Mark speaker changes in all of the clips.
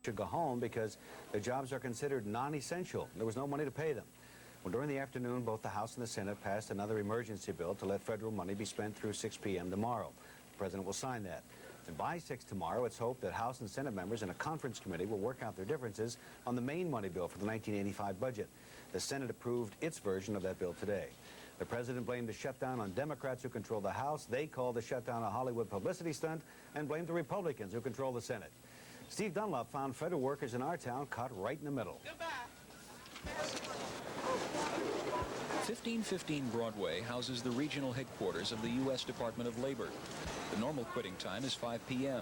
Speaker 1: should go home because their jobs are considered non-essential. There was no money to pay them. Well, during the afternoon, both the House and the Senate passed another emergency bill to let federal money be spent through 6 p.m. tomorrow. The President will sign that. And by 6 tomorrow, it's hoped that House and Senate members in a conference committee will work out their differences on the main money bill for the 1985 budget. The Senate approved its version of that bill today. The President blamed the shutdown on Democrats who control the House. They called the shutdown a Hollywood publicity stunt and blamed the Republicans who control the Senate. Steve Dunlop found federal workers in our town caught right in the middle.
Speaker 2: 1515 Broadway houses the regional headquarters of the U.S. Department of Labor. The normal quitting time is 5 p.m.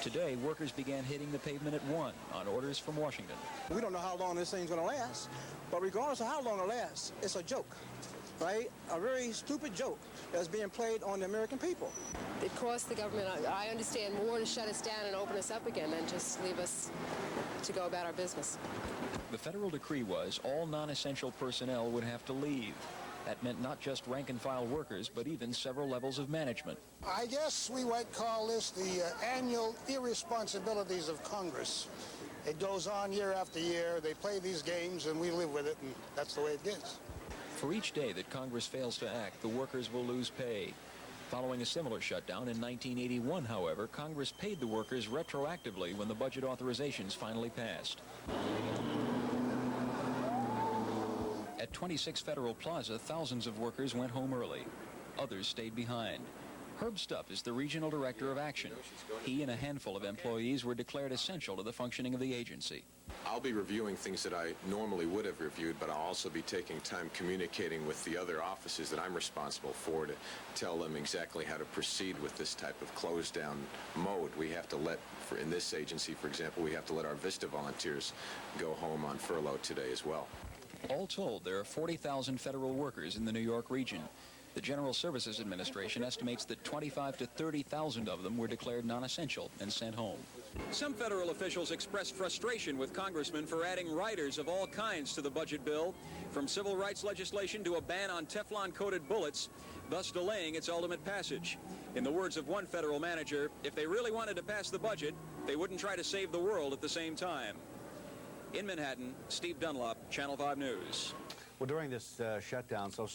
Speaker 2: Today, workers began hitting the pavement at 1 on orders from Washington.
Speaker 3: We don't know how long this thing's going to last, but regardless of how long it lasts, it's a joke, right? A very stupid joke that's being played on the American people.
Speaker 4: It costs the government, I understand, more to shut us down and open us up again than just leave us to go about our business.
Speaker 2: The federal decree was all non-essential personnel would have to leave. That meant not just rank-and-file workers, but even several levels of management.
Speaker 5: I guess we might call this the annual irresponsibilities of Congress. It goes on year after year. They play these games, and we live with it, and that's the way it is.
Speaker 2: For each day that Congress fails to act, the workers will lose pay. Following a similar shutdown in 1981, however, Congress paid the workers retroactively when the budget authorizations finally passed. At 26 Federal Plaza, thousands of workers went home early. Others stayed behind. Herb Stupp is the regional director of Action. He and a handful of employees were declared essential to the functioning of the agency.
Speaker 6: I'll be reviewing things that I normally would have reviewed, but I'll also be taking time communicating with the other offices that I'm responsible for to tell them exactly how to proceed with this type of closed-down mode. We have to let, in this agency, for example, we have to let our VISTA volunteers go home on furlough today as well.
Speaker 2: All told, there are 40,000 federal workers in the New York region. The General Services Administration estimates that 25,000 to 30,000 of them were declared non-essential and sent home. Some federal officials expressed frustration with congressmen for adding riders of all kinds to the budget bill, from civil rights legislation to a ban on Teflon-coated bullets, thus delaying its ultimate passage. In the words of one federal manager, if they really wanted to pass the budget, they wouldn't try to save the world at the same time. In Manhattan, Steve Dunlop, Channel 5 News.
Speaker 1: Well, during this shutdown, Social